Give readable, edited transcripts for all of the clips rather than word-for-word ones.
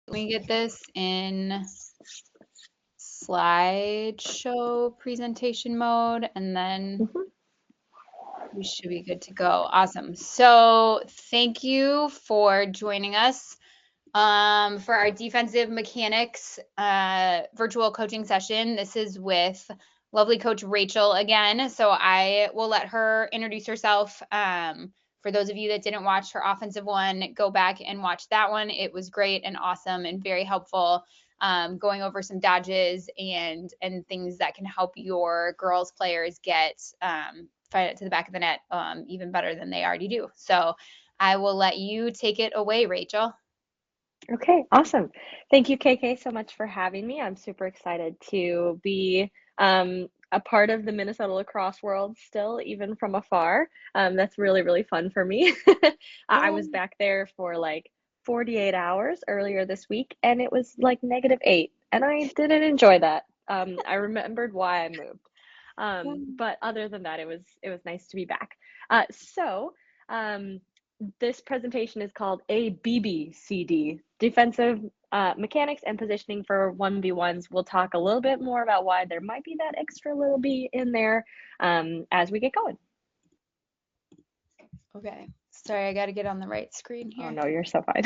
Let me get this in slideshow presentation mode, and then Mhm. we should be good to go. Awesome. So thank you for joining us for our defensive mechanics virtual coaching session. This is with lovely coach Rachel again. So I will let her introduce herself. For those of you that didn't watch her offensive one, go back and watch that one. It was great and awesome and very helpful. Going over some dodges and things that can help your girls players get find it to the back of the net even better than they already do. So I will let you take it away, Rachel. Okay, awesome. Thank you, KK, so much for having me. I'm super excited to be a part of the Minnesota lacrosse world still, even from afar. That's really, really fun for me. I was back there for like 48 hours earlier this week, and it was like -8, and I didn't enjoy that. I remembered why I moved. But other than that, it was nice to be back. So this presentation is called ABBCD, Defensive Mechanics and Positioning for 1v1s. We'll talk a little bit more about why there might be that extra little B in there as we get going. Okay. Sorry, I got to get on the right screen Oh here. no, you're so fine.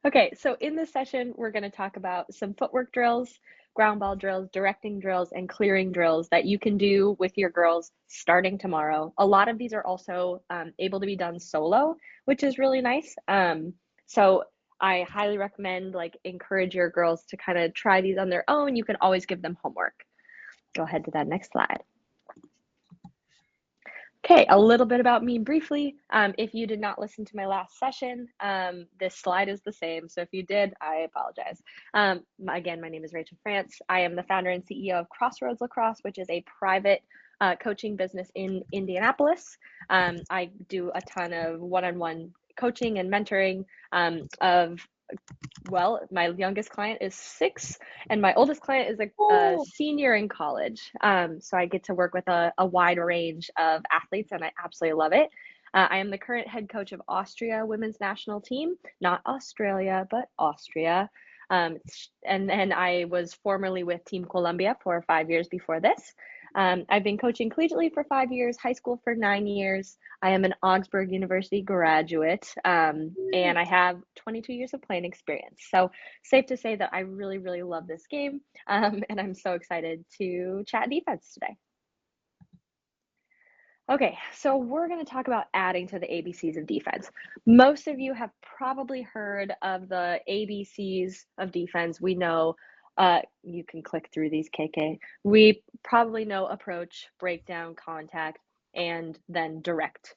Okay, so in this session, we're going to talk about some footwork drills, ground ball drills, directing drills, and clearing drills that you can do with your girls starting tomorrow. A lot of these are also able to be done solo, which is really nice. So I highly recommend, like, encourage your girls to kind of try these on their own. You can always give them homework. Go ahead to that next slide. Okay, a little bit about me briefly. If you did not listen to my last session, this slide is the same. So if you did, I apologize. Again, my name is Rachel France. I am the founder and CEO of Crossroads Lacrosse, which is a private coaching business in Indianapolis. I do a ton of one-on-one coaching and mentoring of my youngest client is 6, and my oldest client is a senior in college. So I get to work with a wide range of athletes, and I absolutely love it. I am the current head coach of Austria women's national team, not Australia, but Austria. And then I was formerly with Team Columbia for 5 years before this. I've been coaching collegiately for 5 years, high school for 9 years. I am an Augsburg University graduate, and I have 22 years of playing experience. So safe to say that I really, really love this game, and I'm so excited to chat defense today. Okay, so we're going to talk about adding to the ABCs of defense. Most of you have probably heard of the ABCs of defense. We know, you can click through these, KK. We probably know approach, breakdown, contact, and then direct.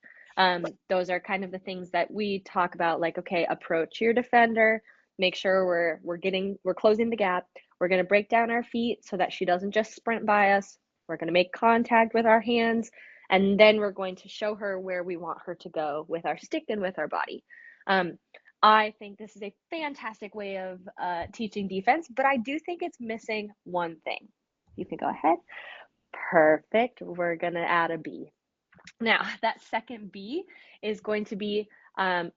Those are kind of the things that we talk about, like, okay, approach your defender, make sure we're closing the gap. We're going to break down our feet so that she doesn't just sprint by us. We're going to make contact with our hands, and then we're going to show her where we want her to go with our stick and with our body. I think this is a fantastic way of teaching defense, but I do think it's missing one thing. You can go ahead. Perfect. We're going to add a B. Now, that second B is going to be a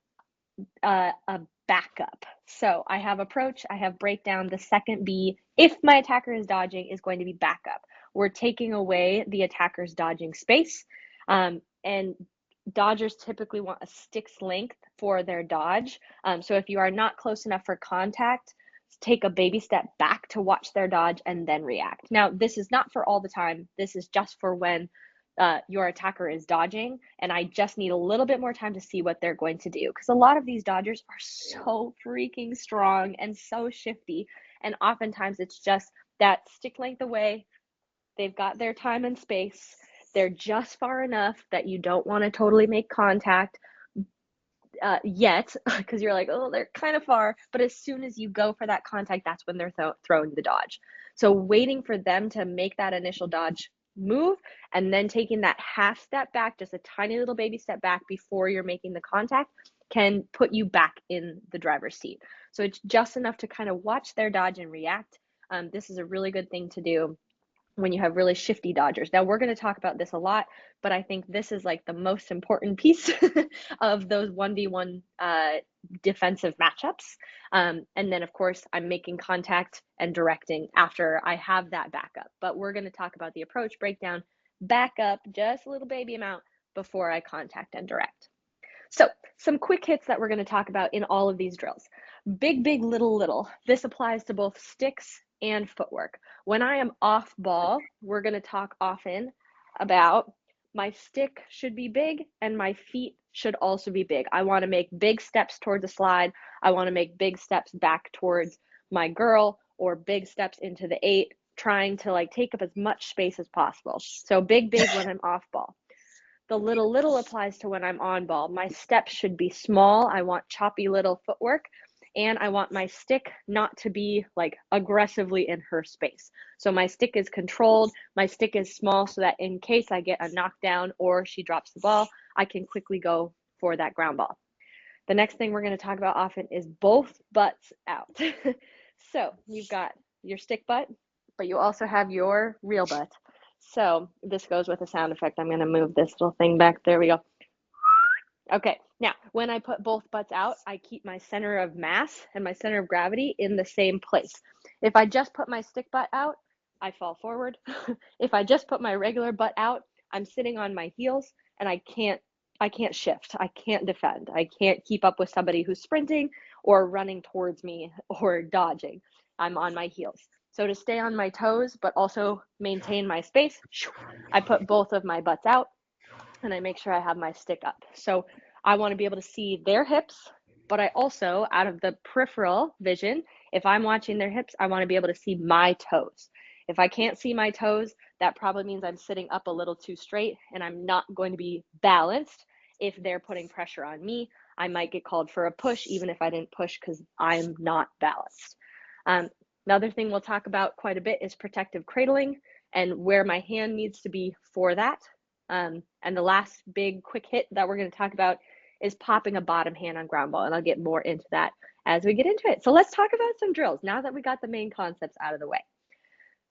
backup. So I have approach, I have breakdown. The second B, if my attacker is dodging, is going to be backup. We're taking away the attacker's dodging space. And dodgers typically want a stick's length for their dodge. So if you are not close enough for contact, take a baby step back to watch their dodge and then react. Now, this is not for all the time. This is just for when your attacker is dodging, and I just need a little bit more time to see what they're going to do, because a lot of these dodgers are so freaking strong and so shifty, and oftentimes it's just that stick length away. They've got their time and space. They're just far enough that you don't want to totally make contact yet, because you're like, oh, they're kind of far. But as soon as you go for that contact, that's when they're throwing the dodge. So waiting for them to make that initial dodge move and then taking that half step back, just a tiny little baby step back before you're making the contact, can put you back in the driver's seat. So it's just enough to kind of watch their dodge and react. This is a really good thing to do when you have really shifty dodgers. Now, we're going to talk about this a lot, but I think this is like the most important piece of those 1v1 defensive matchups. And then, of course, I'm making contact and directing after I have that backup. But we're going to talk about the approach, breakdown, backup, just a little baby amount before I contact and direct. So, some quick hits that we're going to talk about in all of these drills. Big, big, little, little. This applies to both sticks and footwork. When I am off ball, we're going to talk often about my stick should be big and my feet should also be big. I want to make big steps towards a slide. I want to make big steps back towards my girl, or big steps into the 8, trying to like take up as much space as possible. So big, big when I'm off ball. The little, little applies to when I'm on ball. My steps should be small. I want choppy little footwork, and I want my stick not to be like aggressively in her space. So my stick is controlled. My stick is small so that in case I get a knockdown or she drops the ball, I can quickly go for that ground ball. The next thing we're going to talk about often is both butts out. So you've got your stick butt, but you also have your real butt. So this goes with a sound effect. I'm going to move this little thing back. There we go. Okay, now when I put both butts out, I keep my center of mass and my center of gravity in the same place. If I just put my stick butt out, I fall forward. If I just put my regular butt out, I'm sitting on my heels and I can't shift. I can't defend. I can't keep up with somebody who's sprinting or running towards me or dodging. I'm on my heels. So to stay on my toes, but also maintain my space, I put both of my butts out and I make sure I have my stick up. So I want to be able to see their hips, but I also, out of the peripheral vision, if I'm watching their hips, I want to be able to see my toes. If I can't see my toes, that probably means I'm sitting up a little too straight and I'm not going to be balanced. If they're putting pressure on me, I might get called for a push, even if I didn't push because I'm not balanced. Another thing we'll talk about quite a bit is protective cradling and where my hand needs to be for that. And the last big quick hit that we're going to talk about is popping a bottom hand on ground ball. And I'll get more into that as we get into it. So let's talk about some drills now that we got the main concepts out of the way.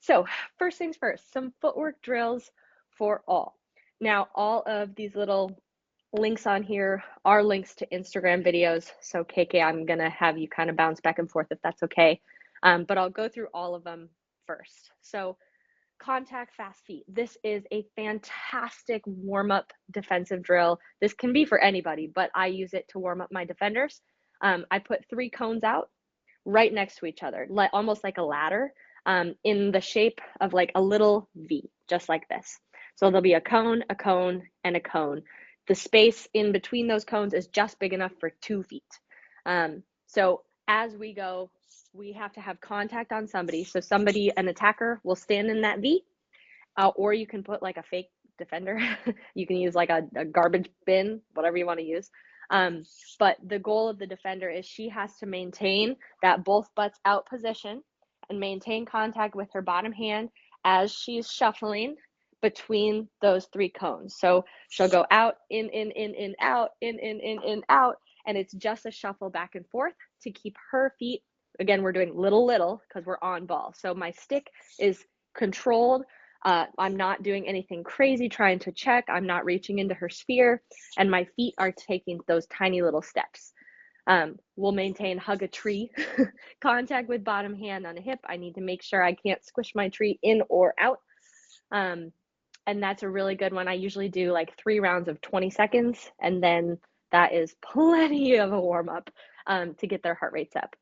So first things first, some footwork drills for all. Now, all of these little links on here are links to Instagram videos. So KK, I'm going to have you kind of bounce back and forth if that's okay. But I'll go through all of them first. So contact fast feet. This is a fantastic warm-up defensive drill. This can be for anybody, but I use it to warm up my defenders. I put 3 cones out right next to each other, almost like a ladder, in the shape of like a little V, just like this. So there'll be a cone, and a cone. The space in between those cones is just big enough for 2 feet. So as we go, we have to have contact on somebody. So somebody, an attacker, will stand in that V, or you can put like a fake defender. You can use like a garbage bin, whatever you want to use. But the goal of the defender is she has to maintain that both butts out position and maintain contact with her bottom hand as she's shuffling between those 3 cones. So she'll go out, in, out, in, out, and it's just a shuffle back and forth to keep her feet. Again, we're doing little, little because we're on ball. So my stick is controlled. I'm not doing anything crazy trying to check. I'm not reaching into her sphere, and my feet are taking those tiny little steps. We'll maintain hug a tree contact with bottom hand on a hip. I need to make sure I can't squish my tree in or out. And that's a really good one. I usually do like 3 rounds of 20 seconds, and then that is plenty of a warm up to get their heart rates up.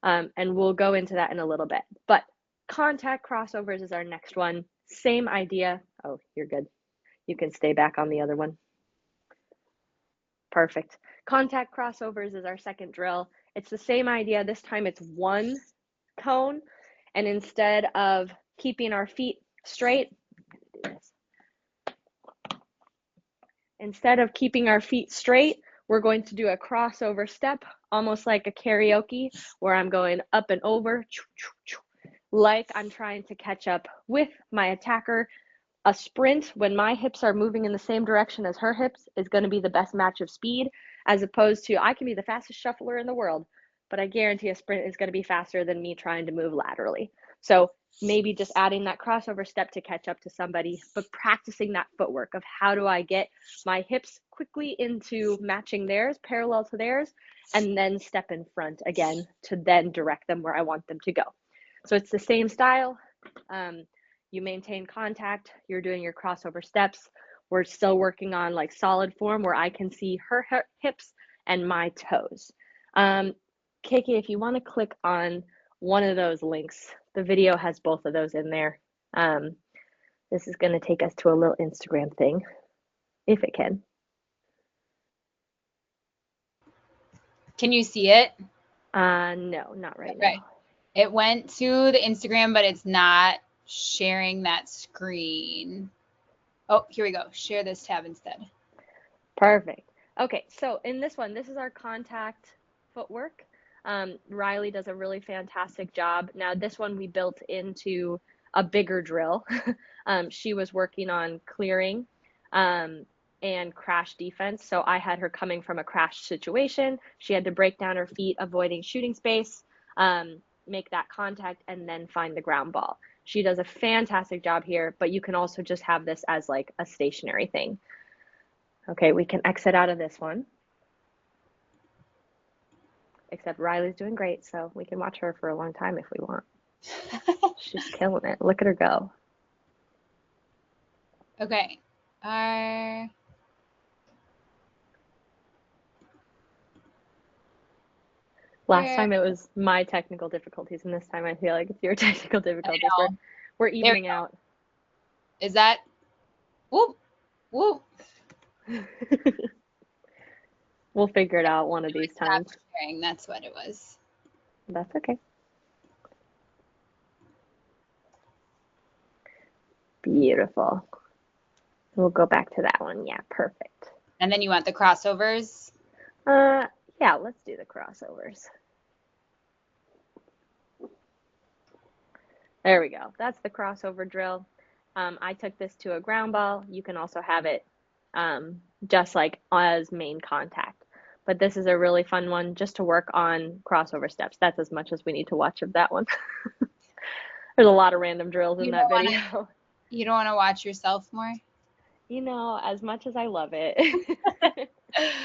And we'll go into that in a little bit. But contact crossovers is our next one. Same idea. Oh, you're good. You can stay back on the other one. Perfect. Contact crossovers is our second drill. It's the same idea. This time it's 1 cone. And instead of keeping our feet straight, we're going to do a crossover step, almost like a karaoke, where I'm going up and over, like I'm trying to catch up with my attacker. A sprint, when my hips are moving in the same direction as her hips, is going to be the best match of speed, as opposed to I can be the fastest shuffler in the world, but I guarantee a sprint is going to be faster than me trying to move laterally. So maybe just adding that crossover step to catch up to somebody, but practicing that footwork of how do I get my hips quickly into matching theirs, parallel to theirs, and then step in front again to then direct them where I want them to go. So it's the same style. You maintain contact, you're doing your crossover steps. We're still working on like solid form where I can see her hips and my toes. KK, if you want to click on one of those links, the video has both of those in there. This is going to take us to a little Instagram thing, if it can. Can you see it? No, not right now. It went to the Instagram, but it's not sharing that screen. Oh, here we go. Share this tab instead. Perfect. Okay, so in this one, this is our contact footwork. Riley does a really fantastic job. Now, this one we built into a bigger drill. She was working on clearing and crash defense. So I had her coming from a crash situation. She had to break down her feet, avoiding shooting space, make that contact, and then find the ground ball. She does a fantastic job here, but you can also just have this as like a stationary thing. Okay, we can exit out of this one. Except Riley's doing great, so we can watch her for a long time if we want. She's killing it. Look at her go. Okay. Last time it was my technical difficulties, and this time I feel like it's your technical difficulties. We're evening out. Is that? Whoop, whoop. We'll figure it out one of these times. Sharing. That's what it was. That's okay. Beautiful. We'll go back to that one. Yeah, perfect. And then you want the crossovers? Yeah, let's do the crossovers. There we go. That's the crossover drill. I took this to a ground ball. You can also have it just like as main contact. But this is a really fun one just to work on crossover steps. That's as much as we need to watch of that one. There's a lot of random drills in that video. You don't want to watch yourself more? You know, as much as I love it,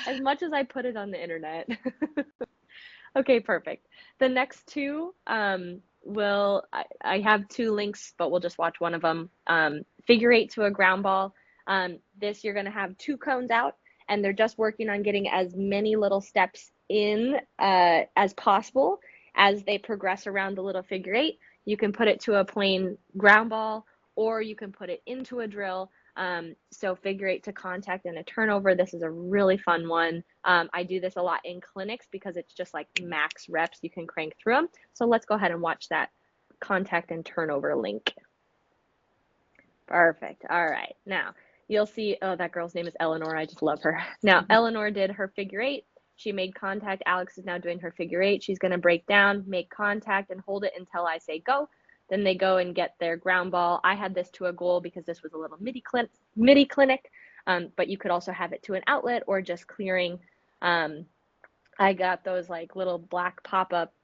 as much as I put it on the internet. Okay, perfect. The next two, I have two links, but we'll just watch one of them. Figure eight to a ground ball. This, you're going to have two cones out, and they're just working on getting as many little steps in as possible as they progress around the little figure eight. You can put it to a plain ground ball, or you can put it into a drill. So figure eight to contact and a turnover. This is a really fun one. I do this a lot in clinics because it's just like max reps. You can crank through them. So let's go ahead and watch that contact and turnover link. Perfect. All right. Now you'll see, oh, that girl's name is Eleanor. I just love her. Now, Eleanor did her figure eight. She made contact. Alex is now doing her figure eight. She's going to break down, make contact, and hold it until I say go. Then they go and get their ground ball. I had this to a goal because this was a little midi clinic, but you could also have it to an outlet or just clearing. I got those like little black pop-up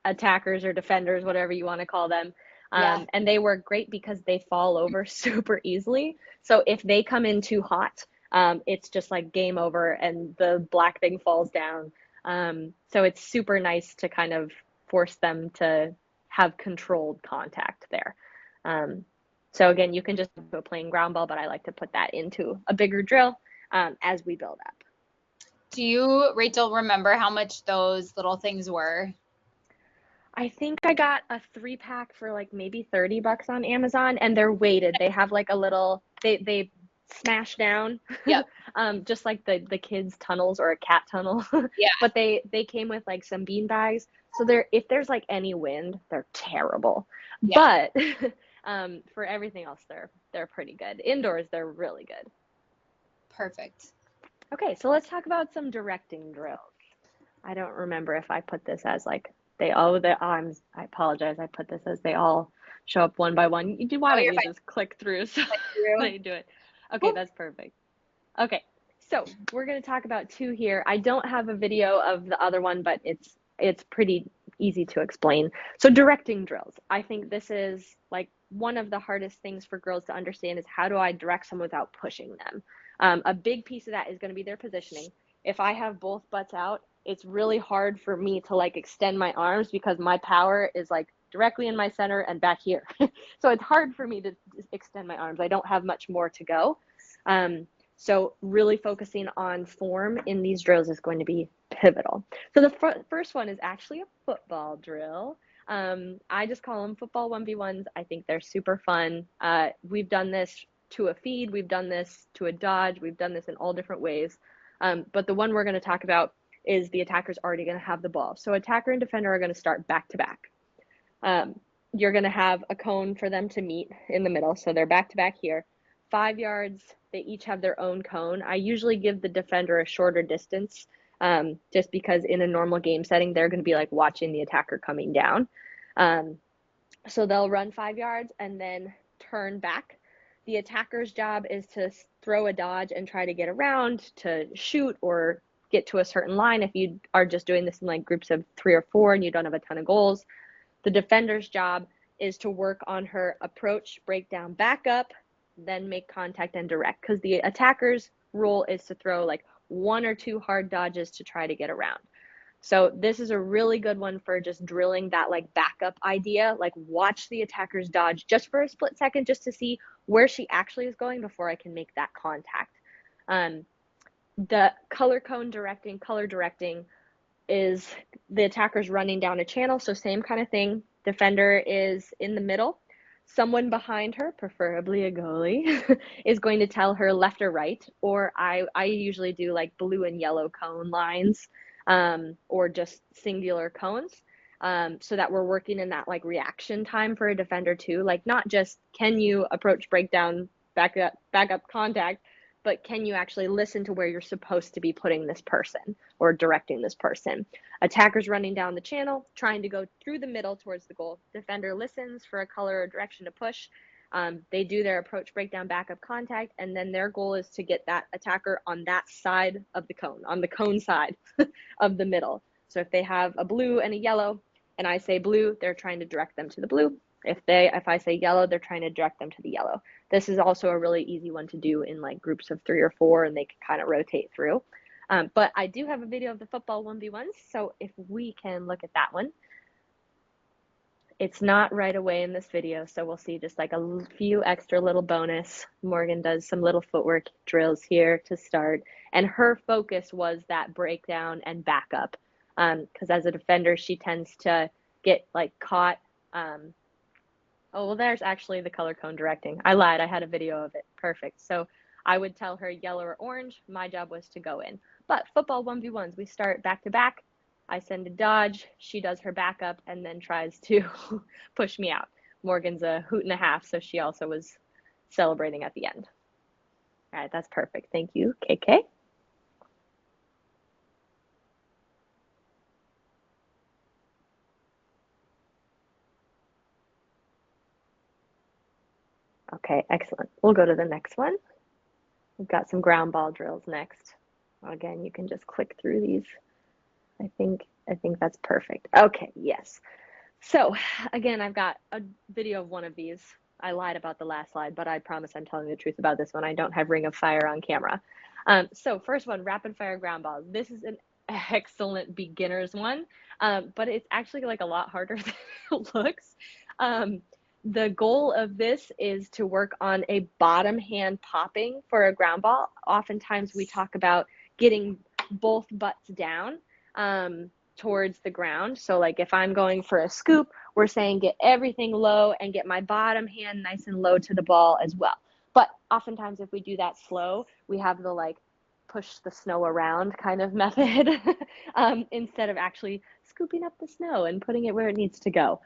attackers or defenders, whatever you want to call them. And they work great because they fall over super easily. So if they come in too hot, it's just like game over and the black thing falls down. So it's super nice to kind of force them to have controlled contact there. So again, you can just do a plain ground ball, but I like to put that into a bigger drill as we build up. Do you, Rachel, remember how much those little things were? I think I got a 3-pack for like maybe $30 on Amazon, and they're weighted. They have like a little, they smash down. Yep. Just like the kids' tunnels or a cat tunnel. Yeah. But they came with like some bean bags. So if there's like any wind, they're terrible. Yeah. But for everything else, they're pretty good. Indoors, they're really good. Perfect. Okay, so let's talk about some directing drills. I don't remember if I put this as like I apologize. I put this as they all show up one by one. Why don't you just click through so they do it? Okay, that's perfect. Okay, so we're going to talk about two here. I don't have a video of the other one, but it's pretty easy to explain. So directing drills. I think this is like one of the hardest things for girls to understand is how do I direct someone without pushing them? A big piece of that is going to be their positioning. If I have both butts out, it's really hard for me to like extend my arms because my power is like directly in my center and back here. So it's hard for me to extend my arms. I don't have much more to go. So really focusing on form in these drills is going to be pivotal. So the first one is actually a football drill. I just call them football 1v1s. I think they're super fun. We've done this to a feed, we've done this to a dodge, we've done this in all different ways. But the one we're going to talk about is the attacker's already going to have the ball. So attacker and defender are going to start back to back. You're going to have a cone for them to meet in the middle. So they're back to back here. 5 yards, they each have their own cone. I usually give the defender a shorter distance just because in a normal game setting, they're going to be like watching the attacker coming down. So they'll run 5 yards and then turn back. The attacker's job is to throw a dodge and try to get around to shoot or get to a certain line. If you are just doing this in like groups of 3 or 4 and you don't have a ton of goals, the defender's job is to work on her approach, breakdown, back up, then make contact and direct. Because the attacker's role is to throw like 1 or 2 hard dodges to try to get around. So this is a really good one for just drilling that like backup idea, like watch the attacker's dodge just for a split second just to see where she actually is going before I can make that contact. The color directing is the attacker's running down a channel, so same kind of thing. Defender is in the middle. Someone behind her, preferably a goalie, is going to tell her left or right, or I usually do like blue and yellow cone lines or just singular cones so that we're working in that like reaction time for a defender too. Like not just can you approach breakdown, back up contact, but can you actually listen to where you're supposed to be putting this person or directing this person? Attacker's running down the channel, trying to go through the middle towards the goal. Defender listens for a color or direction to push. They do their approach, breakdown, backup, contact, and then their goal is to get that attacker on that side of the cone, on the cone side of the middle. So if they have a blue and a yellow, and I say blue, they're trying to direct them to the blue. If I say yellow, they're trying to direct them to the yellow. This is also a really easy one to do in like groups of 3 or 4, and they can kind of rotate through. But I do have a video of the football 1v1s, so if we can look at that one. It's not right away in this video, so we'll see just like a few extra little bonus. Morgan does some little footwork drills here to start, and her focus was that breakdown and backup, because as a defender, she tends to get like caught. Oh, well, there's actually the color cone directing. I lied, I had a video of it. Perfect. So I would tell her yellow or orange. My job was to go in. But football 1v1s, we start back to back. I send a dodge, she does her backup, and then tries to push me out. Morgan's a hoot and a half, so she also was celebrating at the end. All right, that's perfect. Thank you, KK. Okay, excellent. We'll go to the next one. We've got some ground ball drills next. Again, you can just click through these. I think that's perfect. Okay, yes. So again, I've got a video of one of these. I lied about the last slide, but I promise I'm telling the truth about this one. I don't have Ring of Fire on camera. So first one, rapid fire ground balls. This is an excellent beginner's one, but it's actually like a lot harder than it looks. The goal of this is to work on a bottom hand popping for a ground ball. Oftentimes we talk about getting both butts down towards the ground. So like if I'm going for a scoop, we're saying get everything low and get my bottom hand nice and low to the ball as well. But oftentimes if we do that slow, we have the like push the snow around kind of method instead of actually scooping up the snow and putting it where it needs to go.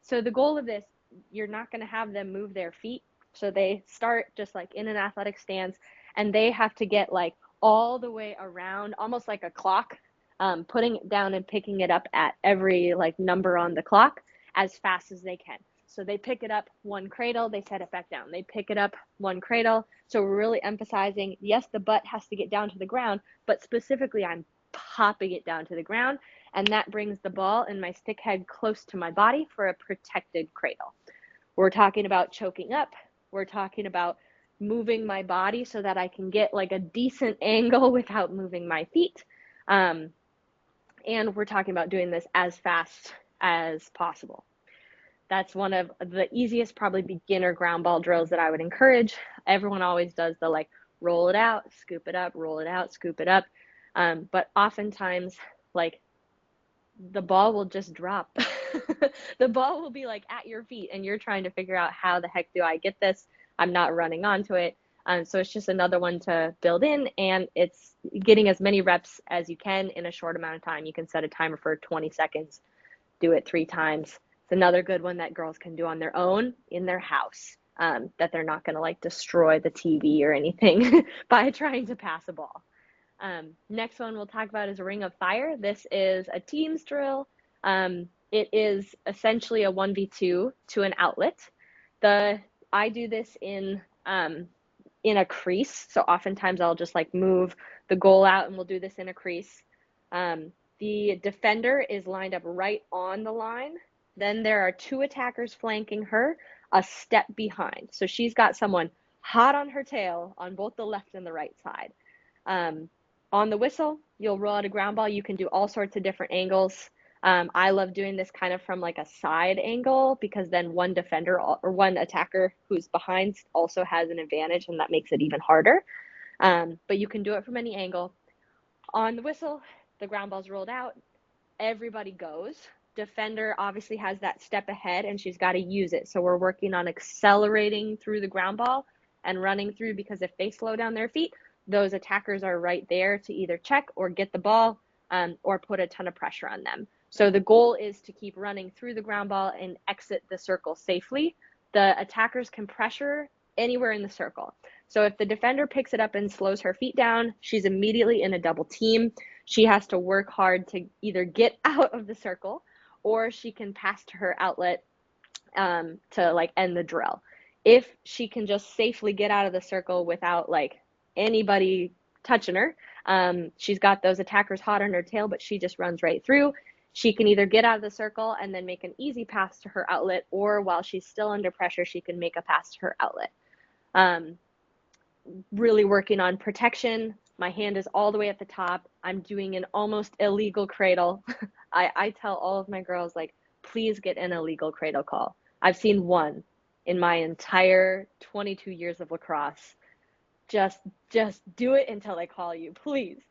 So the goal of this, you're not going to have them move their feet. So they start just like in an athletic stance and they have to get like all the way around, almost like a clock, putting it down and picking it up at every like number on the clock as fast as they can. So they pick it up, one cradle, they set it back down. They pick it up, one cradle. So we're really emphasizing, yes, the butt has to get down to the ground, but specifically I'm popping it down to the ground. and that brings the ball and my stick head close to my body for a protected cradle. We're talking about choking up. We're talking about moving my body so that I can get like a decent angle without moving my feet. And we're talking about doing this as fast as possible. That's one of the easiest, probably beginner ground ball drills that I would encourage. Everyone always does the like roll it out, scoop it up, roll it out, scoop it up. But oftentimes, like the ball will just drop. The ball will be like at your feet, and you're trying to figure out how the heck do I get this? I'm not running onto it. So it's just another one to build in, and it's getting as many reps as you can in a short amount of time. You can set a timer for 20 seconds, do it 3 times. It's another good one that girls can do on their own in their house, that they're not going to like destroy the TV or anything by trying to pass a ball. Next one we'll talk about is a ring of fire. This is a teams drill. It is essentially a 1v2 to an outlet. I do this in a crease. So oftentimes I'll just like move the goal out and we'll do this in a crease. The defender is lined up right on the line. Then there are 2 attackers flanking her a step behind. So she's got someone hot on her tail on both the left and the right side. On the whistle, you'll roll out a ground ball. You can do all sorts of different angles. I love doing this kind of from like a side angle because then one defender or one attacker who's behind also has an advantage, and that makes it even harder. But you can do it from any angle. On the whistle, the ground ball's rolled out. Everybody goes. Defender obviously has that step ahead, and she's got to use it. So we're working on accelerating through the ground ball and running through, because if they slow down their feet, those attackers are right there to either check or get the ball, or put a ton of pressure on them. So the goal is to keep running through the ground ball and exit the circle safely. The attackers can pressure anywhere in the circle. So if the defender picks it up and slows her feet down, she's immediately in a double team. She has to work hard to either get out of the circle, or she can pass to her outlet, to like end the drill. If she can just safely get out of the circle without like anybody touching her, she's got those attackers hot on her tail, but she just runs right through. She can either get out of the circle and then make an easy pass to her outlet, or while she's still under pressure, she can make a pass to her outlet. Really working on protection. My hand is all the way at the top. I'm doing an almost illegal cradle. I tell all of my girls, like, please get an illegal cradle call. I've seen one in my entire 22 years of lacrosse. Just do it until they call you, please.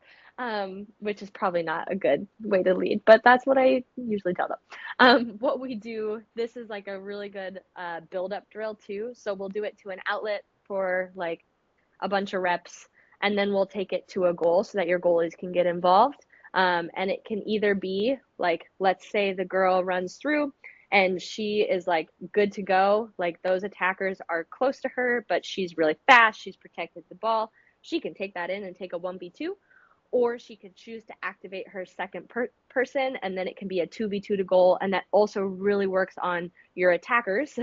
Which is probably not a good way to lead, but that's what I usually tell them. What we do, this is like a really good build-up drill too. So we'll do it to an outlet for like a bunch of reps, and then we'll take it to a goal so that your goalies can get involved. And it can either be like, let's say the girl runs through and she is like good to go, like those attackers are close to her, but she's really fast, she's protected the ball. She can take that in and take a 1v2, or she could choose to activate her second person, and then it can be a 2v2 to goal. And that also really works on your attackers,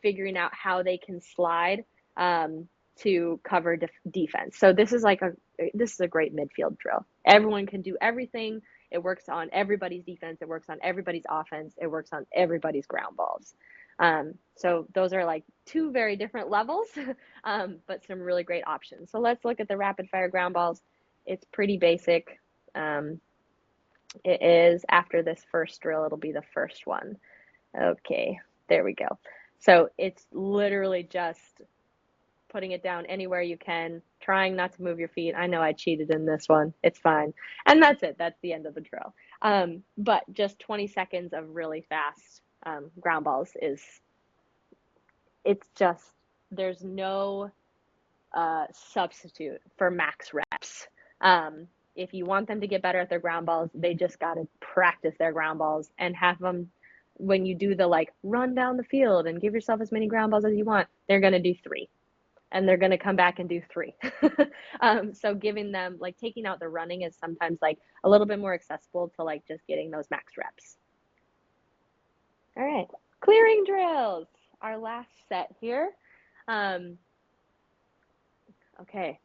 figuring out how they can slide, to cover defense. So this is a great midfield drill. Everyone can do everything. It works on everybody's defense. It works on everybody's offense. It works on everybody's ground balls. So those are like 2 very different levels, but some really great options. So let's look at the rapid fire ground balls. It's pretty basic. It is after this first drill, it'll be the first one. Okay, there we go. So it's literally just putting it down anywhere you can, trying not to move your feet. I know I cheated in this one. It's fine. And that's it. That's the end of the drill. But just 20 seconds of really fast ground balls it's just, there's no substitute for max reps. If you want them to get better at their ground balls, they just got to practice their ground balls and have them, when you do the like run down the field and give yourself as many ground balls as you want, they're going to do 3. And they're going to come back and do 3. So giving them, like taking out the running is sometimes like a little bit more accessible to like just getting those max reps. All right, clearing drills, our last set here. Okay,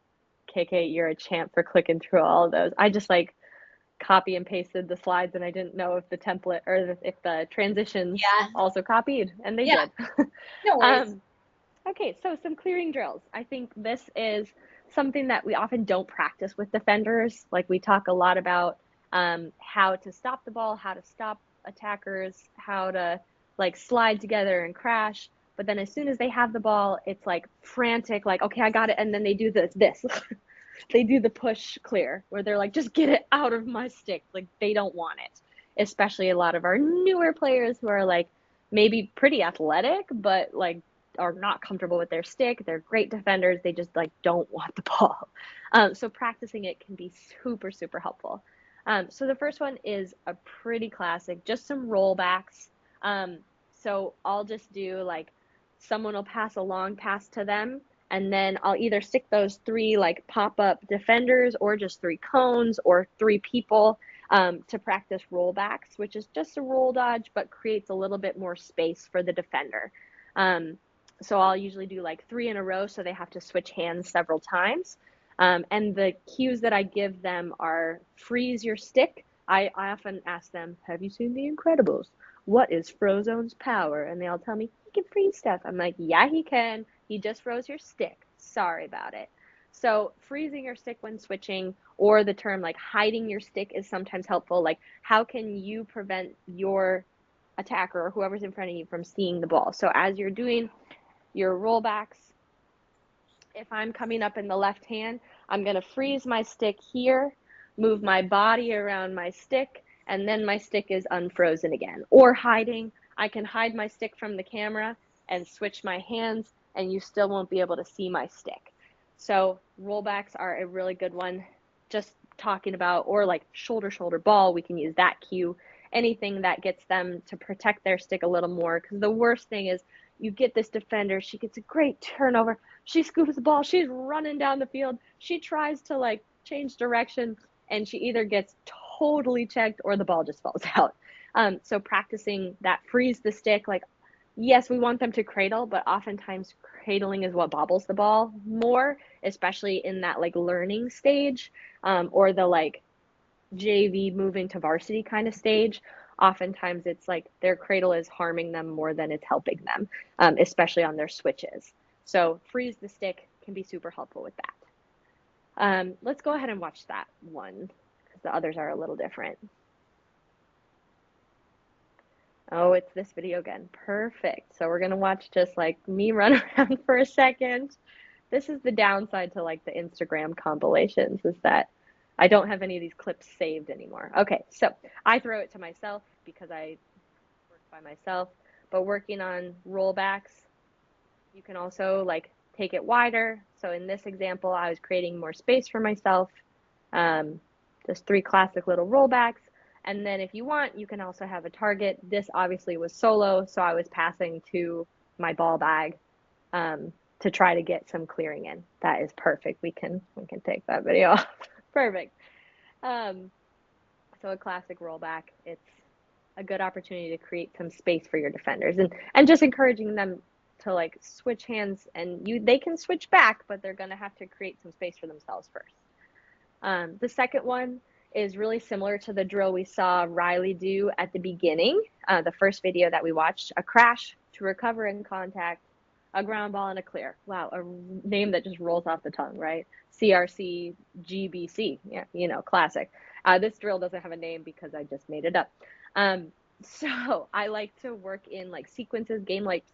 KK, you're a champ for clicking through all of those. I just like copy and pasted the slides, and I didn't know if the template or if the transitions Yeah. also copied, and they Yeah. did. No worries. um, okay, so some clearing drills. I think this is something that we often don't practice with defenders. Like we talk a lot about how to stop the ball, how to stop attackers, how to like slide together and crash. But then as soon as they have the ball, it's like frantic, like, okay, I got it. And then they do this. They do the push clear where they're like, just get it out of my stick. Like they don't want it. Especially a lot of our newer players who are like maybe pretty athletic, but like are not comfortable with their stick. They're great defenders. They just like don't want the ball. So practicing it can be super, super helpful. So the first one is a pretty classic, just some rollbacks. Um, so I'll just do like someone will pass a long pass to them, and then I'll either stick those three like pop up defenders or just three cones or three people to practice rollbacks, which is just a roll dodge but creates a little bit more space for the defender. Um, so I'll usually do like three in a row, so they have to switch hands several times. And the cues that I give them are freeze your stick. I often ask them, have you seen The Incredibles? What is Frozone's power? And they all tell me, he can freeze stuff. I'm like, yeah, he can. He just froze your stick. Sorry about it. So freezing your stick when switching, or the term like hiding your stick is sometimes helpful. Like, how can you prevent your attacker or whoever's in front of you from seeing the ball? So as you're doing your rollbacks, if I'm coming up in the left hand, I'm going to freeze my stick here, move my body around my stick, and then my stick is unfrozen again. Or hiding, I can hide my stick from the camera and switch my hands, and you still won't be able to see my stick. So rollbacks are a really good one. Just talking about, or like shoulder, shoulder, ball, we can use that cue. Anything that gets them to protect their stick a little more, because the worst thing is you get this defender, she gets a great turnover, she scoops the ball, she's running down the field, she tries to like change direction, and she either gets totally checked or the ball just falls out. So practicing that freeze the stick, like, yes, we want them to cradle, but oftentimes cradling is what bobbles the ball more, especially in that like learning stage, or the like JV moving to varsity kind of stage. Oftentimes it's like their cradle is harming them more than it's helping them, especially on their switches. So freeze the stick can be super helpful with that. Let's go ahead and watch that one because the others are a little different. Oh, it's this video again. Perfect. So we're gonna watch just like me run around for a second. This is the downside to like the Instagram compilations, is that I don't have any of these clips saved anymore. Okay, so I throw it to myself because I work by myself, but working on rollbacks, you can also like take it wider. So in this example, I was creating more space for myself. Um, just three classic little rollbacks. And then if you want, you can also have a target. This obviously was solo, so I was passing to my ball bag to try to get some clearing in. That is perfect. We can take that video off. Perfect. Um, so a classic rollback. It's a good opportunity to create some space for your defenders, and just encouraging them to like switch hands, and they can switch back, but they're going to have to create some space for themselves first. The second one is really similar to the drill we saw Riley do at the beginning, the first video that we watched: a crash to recover in contact, a ground ball, and a clear. Wow, a name that just rolls off the tongue, right? CRC, GBC, yeah, classic. This drill doesn't have a name because I just made it up. So I like to work in like sequences, game-like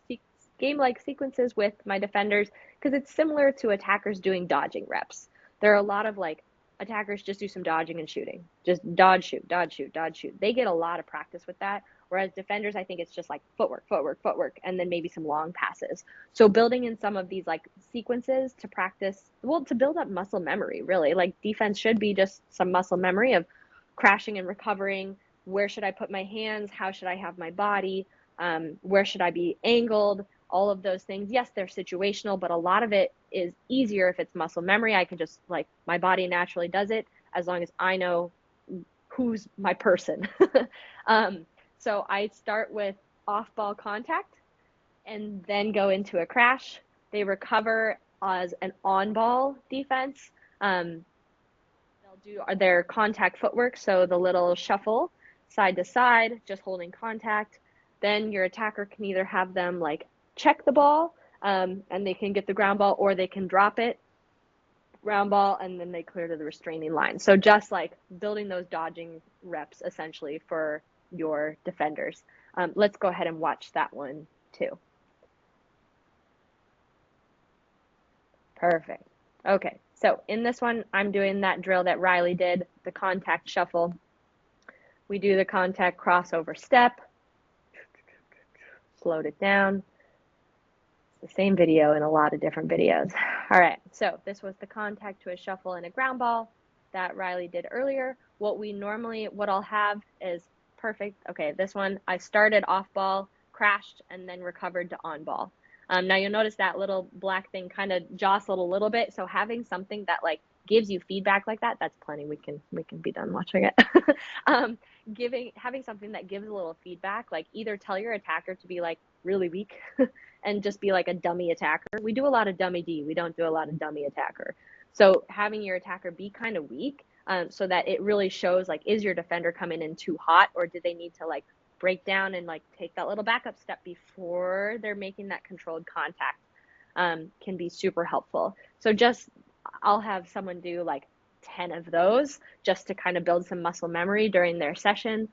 sequences with my defenders, because it's similar to attackers doing dodging reps. There are a lot of like attackers just do some dodging and shooting, just dodge, shoot, dodge, shoot, dodge, shoot. They get a lot of practice with that. Whereas defenders, I think it's just like footwork, footwork, footwork, and then maybe some long passes. So building in some of these like sequences to practice, well, to build up muscle memory, really. Like defense should be just some muscle memory of crashing and recovering. Where should I put my hands? How should I have my body? Where should I be angled? All of those things. Yes, they're situational, but a lot of it is easier if it's muscle memory. I can just like my body naturally does it as long as I know who's my person. um, so I start with off ball contact and then go into a crash. They recover as an on ball defense. They'll do their contact footwork, so the little shuffle side to side, just holding contact. Then your attacker can either have them like check the ball, and they can get the ground ball, or they can drop it, ground ball, and then they clear to the restraining line. So just like building those dodging reps essentially for your defenders. Let's go ahead and watch that one too. Perfect. Okay, so in this one, I'm doing that drill that Riley did, the contact shuffle. We do the contact crossover step, slowed it down. It's the same video in a lot of different videos. All right, so this was the contact to a shuffle and a ground ball that Riley did earlier. What I'll have is perfect. Okay, this one, I started off ball, crashed, and then recovered to on ball. Now you'll notice that little black thing kind of jostled a little bit. So having something that like gives you feedback like that, that's plenty. We can be done watching it. Having something that gives a little feedback, like either tell your attacker to be like really weak and just be like a dummy attacker. We do a lot of dummy D. We don't do a lot of dummy attacker. So having your attacker be kind of weak, so that it really shows like, is your defender coming in too hot, or do they need to like break down and like take that little backup step before they're making that controlled contact, can be super helpful. So I'll have someone do like 10 of those just to kind of build some muscle memory during their session,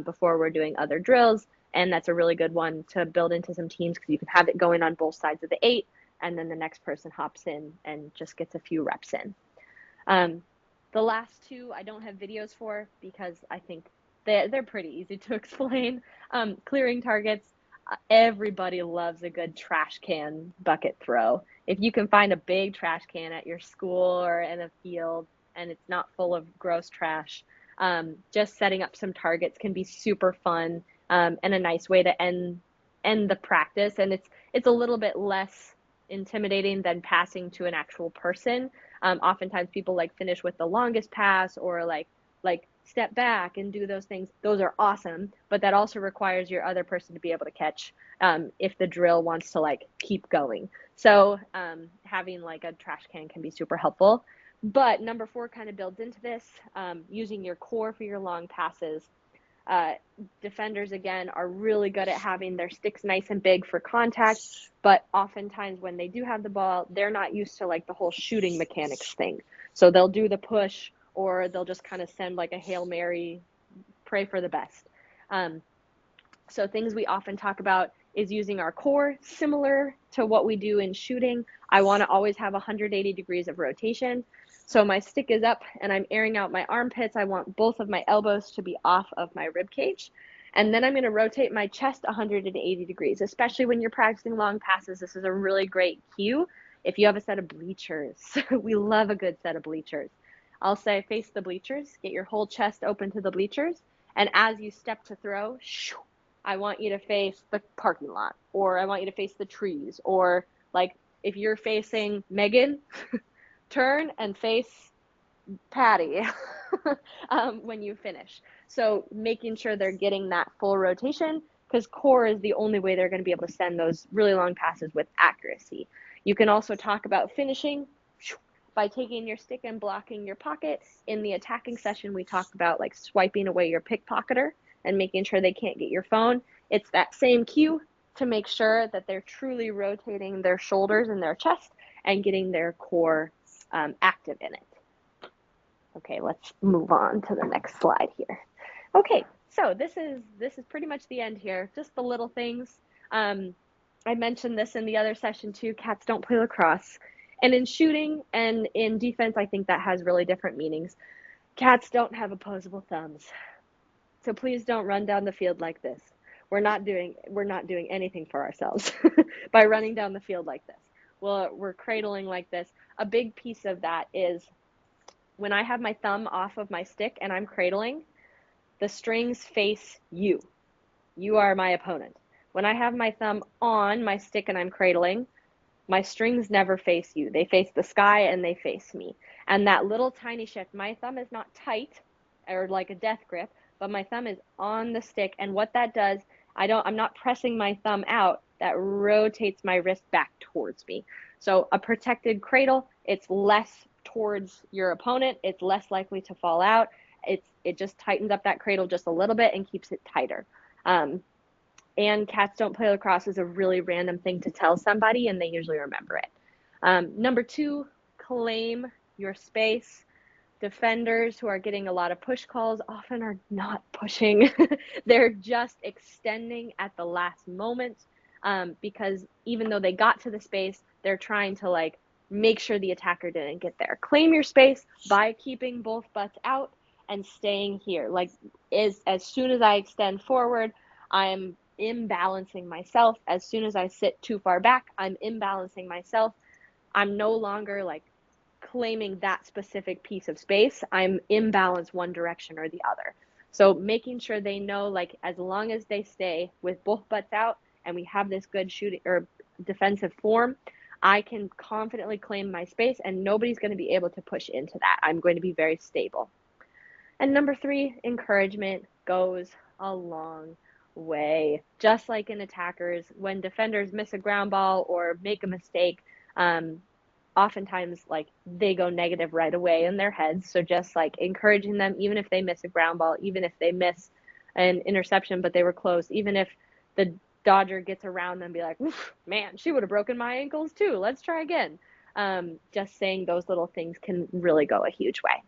before we're doing other drills. And that's a really good one to build into some teams, because you can have it going on both sides of the 8, and then the next person hops in and just gets a few reps in. The last two I don't have videos for, because I think they're pretty easy to explain. Clearing targets. Everybody loves a good trash can bucket throw. If you can find a big trash can at your school or in a field and it's not full of gross trash, just setting up some targets can be super fun, and a nice way to end the practice. And it's a little bit less intimidating than passing to an actual person. Oftentimes people like finish with the longest pass, or like step back and do those things. Those are awesome, but that also requires your other person to be able to catch, if the drill wants to like keep going. So having like a trash can be super helpful. But number 4 kind of builds into this, using your core for your long passes. Defenders, again, are really good at having their sticks nice and big for contact, but oftentimes when they do have the ball, they're not used to like the whole shooting mechanics thing. So they'll do the push, or they'll just kind of send like a Hail Mary, pray for the best. So things we often talk about is using our core, similar to what we do in shooting. I want to always have 180 degrees of rotation. So my stick is up and I'm airing out my armpits. I want both of my elbows to be off of my rib cage. And then I'm going to rotate my chest 180 degrees, especially when you're practicing long passes. This is a really great cue. If you have a set of bleachers, we love a good set of bleachers. I'll say face the bleachers, get your whole chest open to the bleachers. And as you step to throw, I want you to face the parking lot, or I want you to face the trees, or like if you're facing Megan, turn and face Patty when you finish. So making sure they're getting that full rotation, because core is the only way they're going to be able to send those really long passes with accuracy. You can also talk about finishing by taking your stick and blocking your pocket. In the attacking session, we talked about like swiping away your pickpocketer and making sure they can't get your phone. It's that same cue to make sure that they're truly rotating their shoulders and their chest and getting their core active in it. Okay, let's move on to the next slide here. Okay, so this is pretty much the end here. Just the little things. I mentioned this in the other session too. Cats don't play lacrosse. And in shooting and in defense, I think that has really different meanings. Cats don't have opposable thumbs. So please don't run down the field like this. We're not doing anything for ourselves by running down the field like this. Well, we're cradling like this. A big piece of that is when I have my thumb off of my stick and I'm cradling, the strings face you. You are my opponent. When I have my thumb on my stick and I'm cradling, my strings never face you. They face the sky and they face me. And that little tiny shift, my thumb is not tight or like a death grip, but my thumb is on the stick. And what that does, I'm not pressing my thumb out. That rotates my wrist back towards me. So a protected cradle, it's less towards your opponent, it's less likely to fall out. It just tightens up that cradle just a little bit and keeps it tighter. And cats don't play lacrosse is a really random thing to tell somebody, and they usually remember it. Number 2, claim your space. Defenders who are getting a lot of push calls often are not pushing. They're just extending at the last moment, because even though they got to the space, they're trying to like make sure the attacker didn't get there. Claim your space by keeping both butts out and staying here. Like as soon as I extend forward, I'm imbalancing myself. As soon as I sit too far back, I'm imbalancing myself. I'm no longer like claiming that specific piece of space. I'm imbalanced one direction or the other. So making sure they know, like, as long as they stay with both butts out and we have this good shooting or defensive form, I can confidently claim my space and nobody's going to be able to push into that. I'm going to be very stable. And number 3, encouragement goes a long way. Just like in attackers, when defenders miss a ground ball or make a mistake, oftentimes like they go negative right away in their heads. So just like encouraging them, even if they miss a ground ball, even if they miss an interception, but they were close, even if the Dodger gets around them, be like, man, she would have broken my ankles too. Let's try again. Just saying those little things can really go a huge way.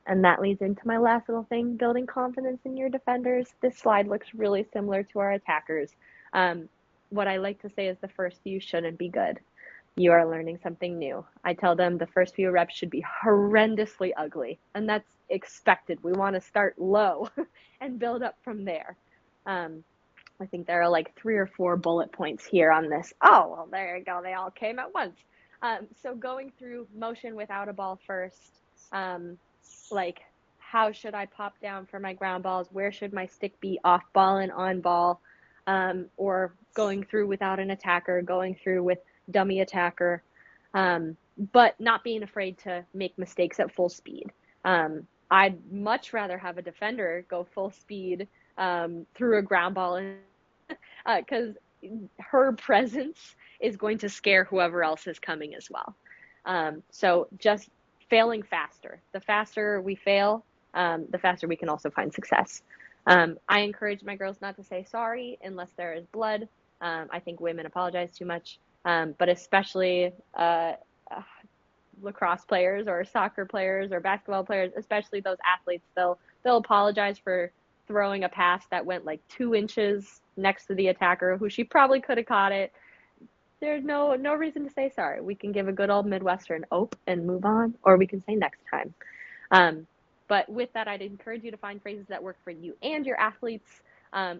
And that leads into my last little thing, building confidence in your defenders. This slide looks really similar to our attackers. What I like to say is the first few shouldn't be good. You are learning something new. I tell them the first few reps should be horrendously ugly, and that's expected. We want to start low and build up from there. I think there are like 3 or 4 bullet points here on this. Oh, well, there you go. They all came at once. So going through motion without a ball first, like how should I pop down for my ground balls? Where should my stick be, off ball and on ball? Or going through without an attacker, going through with dummy attacker, but not being afraid to make mistakes at full speed. I'd much rather have a defender go full speed through a ground ball, because her presence is going to scare whoever else is coming as well. So just failing faster. The faster we fail, the faster we can also find success. I encourage my girls not to say sorry unless there is blood. I think women apologize too much, but especially lacrosse players or soccer players or basketball players, especially those athletes, they'll apologize for throwing a pass that went like 2 inches next to the attacker who she probably could have caught it. There's no reason to say sorry. We can give a good old Midwestern ope and move on, or we can say next time. But with that, I'd encourage you to find phrases that work for you and your athletes.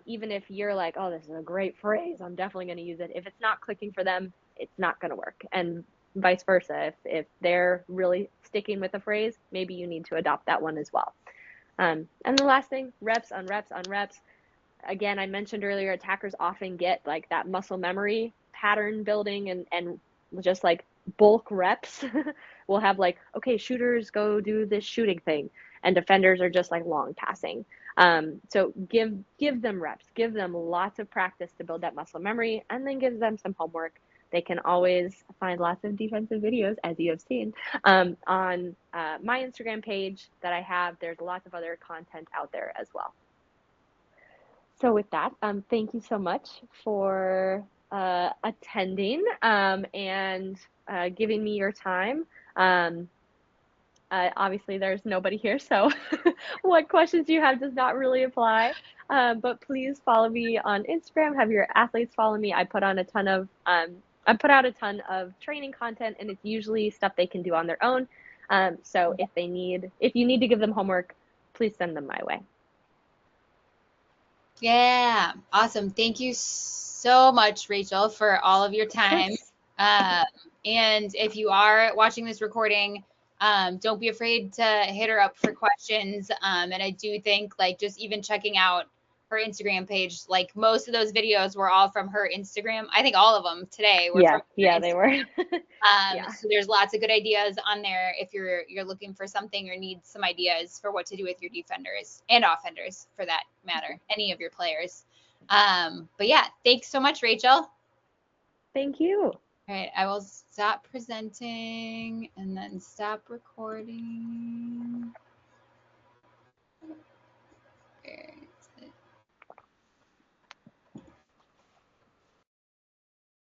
Even if you're like, oh, this is a great phrase, I'm definitely going to use it. If it's not clicking for them, it's not going to work. And vice versa. If they're really sticking with a phrase, maybe you need to adopt that one as well. And the last thing, reps on reps on reps. Again, I mentioned earlier, attackers often get like that muscle memory pattern building and just like bulk reps. We'll have like, okay, shooters go do this shooting thing, and defenders are just like long passing. So give them reps, give them lots of practice to build that muscle memory, and then give them some homework. They can always find lots of defensive videos, as you have seen, on my Instagram page that I have. There's lots of other content out there as well. So with that, thank you so much for attending and giving me your time. Obviously, there's nobody here, so what questions you have does not really apply. But please follow me on Instagram. Have your athletes follow me. I put out a ton of training content, and it's usually stuff they can do on their own. So if you need to give them homework, please send them my way. Yeah, awesome. Thank you so much, Rachel, for all of your time. And if you are watching this recording, don't be afraid to hit her up for questions. And I do think like just even checking out her Instagram page, like most of those videos were all from her Instagram. I think all of them today were from her Yeah, Instagram. they were. Yeah. So there's lots of good ideas on there if you're looking for something or need some ideas for what to do with your defenders and offenders for that matter, any of your players. But yeah, thanks so much, Rachel. Thank you. All right, I will stop presenting and then stop recording.